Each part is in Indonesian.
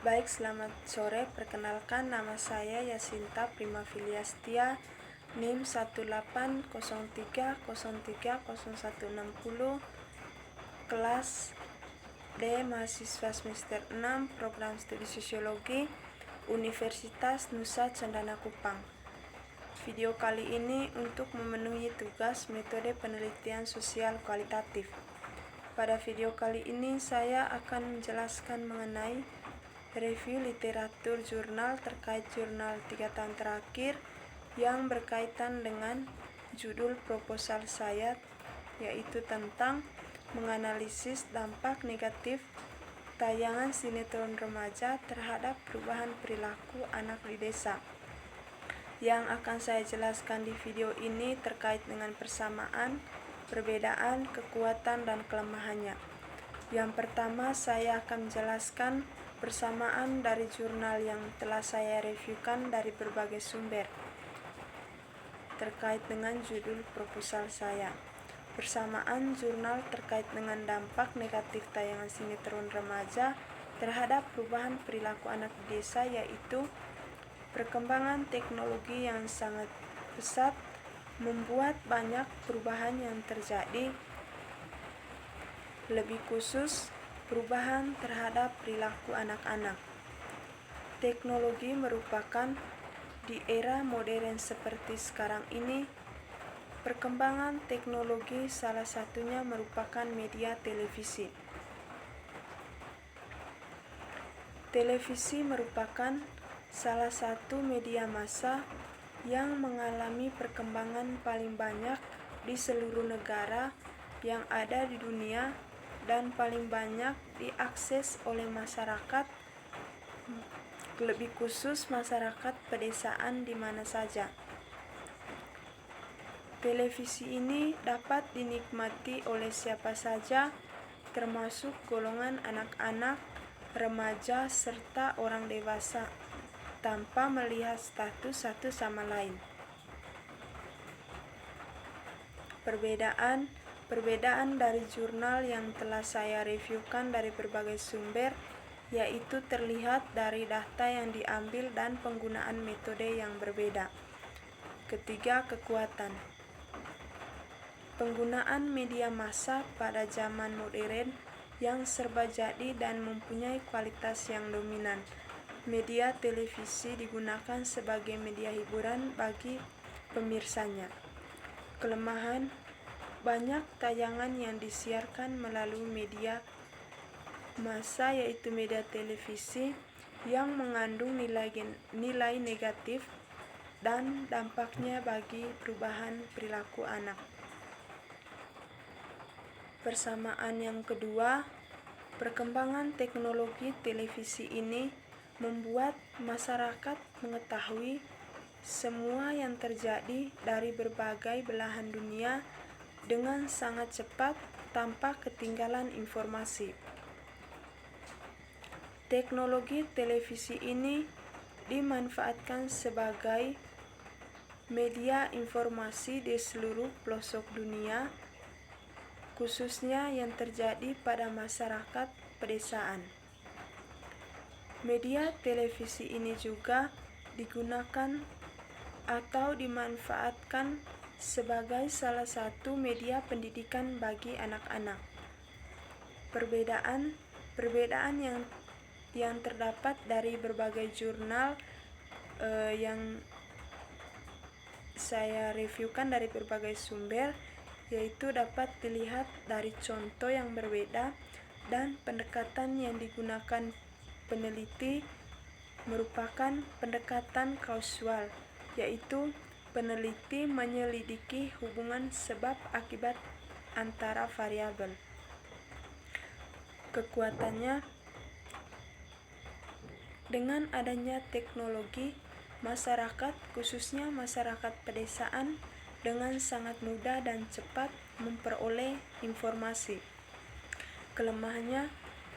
Baik, selamat sore. Perkenalkan, nama saya Yasinta Primafiliastia, NIM 180303060, kelas D, mahasiswa semester 6, program studi sosiologi, Universitas Nusa Cendana Kupang. Video kali ini untuk memenuhi tugas metode penelitian sosial kualitatif. Pada video kali ini saya akan menjelaskan mengenai review literatur jurnal terkait jurnal 3 tahun terakhir yang berkaitan dengan judul proposal saya, yaitu tentang menganalisis dampak negatif tayangan sinetron remaja terhadap perubahan perilaku anak di desa. Yang akan saya jelaskan di video ini terkait dengan persamaan, perbedaan, kekuatan, dan kelemahannya. Yang pertama, saya akan menjelaskan persamaan dari jurnal yang telah saya reviewkan dari berbagai sumber terkait dengan judul proposal saya. Persamaan jurnal terkait dengan dampak negatif tayangan sinetron remaja terhadap perubahan perilaku anak di desa, yaitu perkembangan teknologi yang sangat pesat membuat banyak perubahan yang terjadi, lebih khusus perubahan terhadap perilaku anak-anak. Teknologi merupakan di era modern seperti sekarang ini, perkembangan teknologi salah satunya merupakan media televisi. Televisi merupakan salah satu media massa yang mengalami perkembangan paling banyak di seluruh negara yang ada di dunia dan paling banyak diakses oleh masyarakat, lebih khusus masyarakat pedesaan di mana saja. Televisi ini dapat dinikmati oleh siapa saja, termasuk golongan anak-anak, remaja, serta orang dewasa, tanpa melihat status satu sama lain. Perbedaan dari jurnal yang telah saya reviewkan dari berbagai sumber, yaitu terlihat dari data yang diambil dan penggunaan metode yang berbeda. Ketiga, kekuatan. Penggunaan media massa pada zaman modern yang serba jadi dan mempunyai kualitas yang dominan. Media televisi digunakan sebagai media hiburan bagi pemirsanya. Kelemahan: banyak tayangan yang disiarkan melalui media massa, yaitu media televisi, yang mengandung nilai negatif dan dampaknya bagi perubahan perilaku anak. Persamaan yang kedua, perkembangan teknologi televisi ini membuat masyarakat mengetahui semua yang terjadi dari berbagai belahan dunia dengan sangat cepat tanpa ketinggalan informasi. Teknologi televisi ini dimanfaatkan sebagai media informasi di seluruh pelosok dunia, khususnya yang terjadi pada masyarakat pedesaan. Media televisi ini juga digunakan atau dimanfaatkan sebagai salah satu media pendidikan bagi anak-anak. Perbedaan yang terdapat dari berbagai jurnal yang saya reviewkan dari berbagai sumber, yaitu dapat dilihat dari contoh yang berbeda dan pendekatan yang digunakan peneliti merupakan pendekatan kausal, yaitu peneliti menyelidiki hubungan sebab akibat antara variabel. Kekuatannya: dengan adanya teknologi, masyarakat, khususnya masyarakat pedesaan, dengan sangat mudah dan cepat memperoleh informasi. Kelemahannya: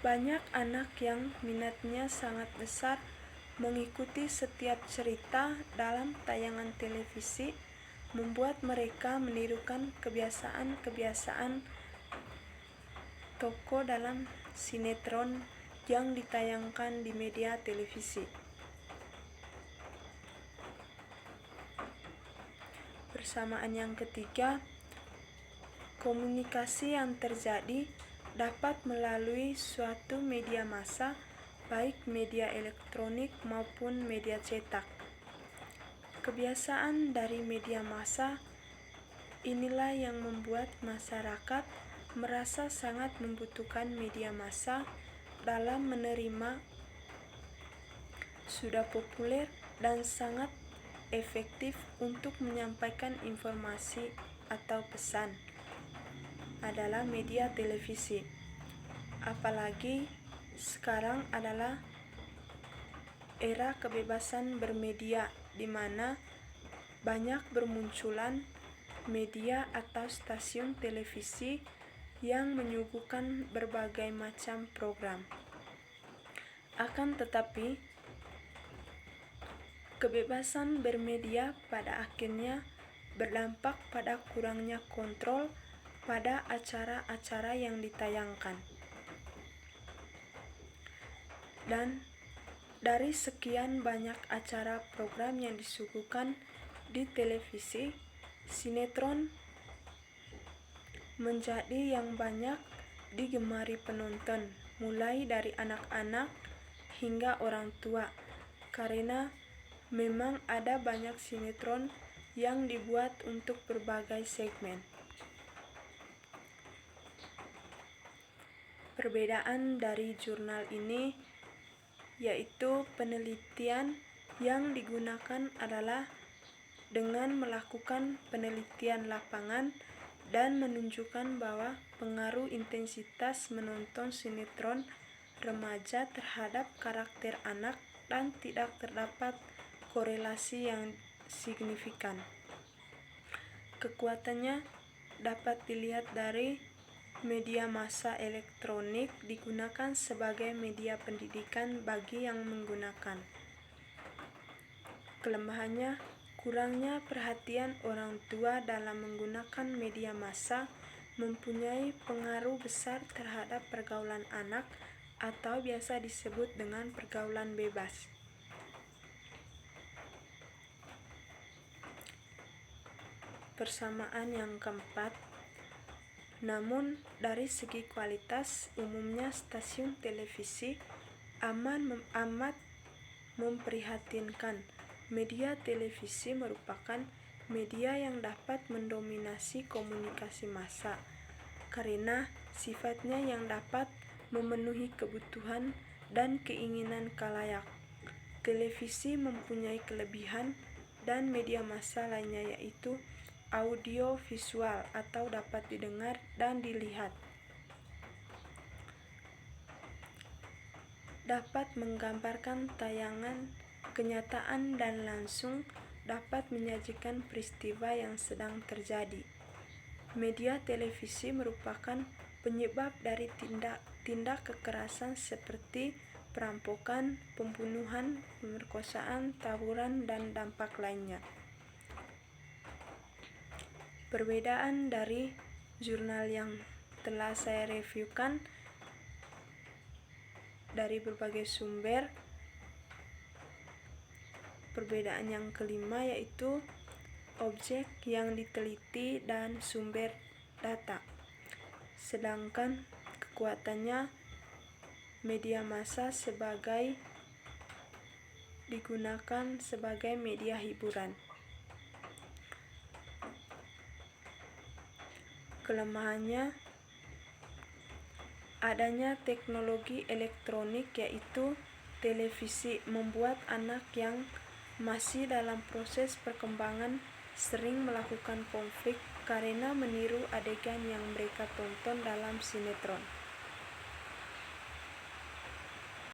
banyak anak yang minatnya sangat besar mengikuti setiap cerita dalam tayangan televisi, membuat mereka menirukan kebiasaan-kebiasaan tokoh dalam sinetron yang ditayangkan di media televisi. Persamaan yang ketiga, komunikasi yang terjadi dapat melalui suatu media massa, baik media elektronik maupun media cetak. Kebiasaan dari media massa inilah yang membuat masyarakat merasa sangat membutuhkan media massa dalam menerima sudah populer dan sangat efektif untuk menyampaikan informasi atau pesan adalah media televisi. Apalagi sekarang adalah era kebebasan bermedia, di mana banyak bermunculan media atau stasiun televisi yang menyuguhkan berbagai macam program. Akan tetapi, kebebasan bermedia pada akhirnya berdampak pada kurangnya kontrol pada acara-acara yang ditayangkan. Dan dari sekian banyak acara program yang disuguhkan di televisi, sinetron menjadi yang banyak digemari penonton, mulai dari anak-anak hingga orang tua, karena memang ada banyak sinetron yang dibuat untuk berbagai segmen. Perbedaan dari jurnal ini yaitu penelitian yang digunakan adalah dengan melakukan penelitian lapangan dan menunjukkan bahwa pengaruh intensitas menonton sinetron remaja terhadap karakter anak dan tidak terdapat korelasi yang signifikan. Kekuatannya dapat dilihat dari media massa elektronik digunakan sebagai media pendidikan bagi yang menggunakan. Kelemahannya, kurangnya perhatian orang tua dalam menggunakan media massa mempunyai pengaruh besar terhadap pergaulan anak atau biasa disebut dengan pergaulan bebas. Persamaan yang keempat, namun dari segi kualitas umumnya stasiun televisi amat memprihatinkan. Media televisi merupakan media yang dapat mendominasi komunikasi massa karena sifatnya yang dapat memenuhi kebutuhan dan keinginan khalayak. Televisi mempunyai kelebihan dan media massa lainnya yaitu audio visual atau dapat didengar dan dilihat. Dapat menggambarkan tayangan kenyataan dan langsung dapat menyajikan peristiwa yang sedang terjadi. Media televisi merupakan penyebab dari tindak kekerasan seperti perampokan, pembunuhan, pemerkosaan, tawuran, dan dampak lainnya. Perbedaan dari jurnal yang telah saya reviewkan dari berbagai sumber. Perbedaan yang kelima yaitu objek yang diteliti dan sumber data. Sedangkan kekuatannya media massa digunakan sebagai media hiburan. Kelemahannya adanya teknologi elektronik yaitu televisi membuat anak yang masih dalam proses perkembangan sering melakukan konflik karena meniru adegan yang mereka tonton dalam sinetron.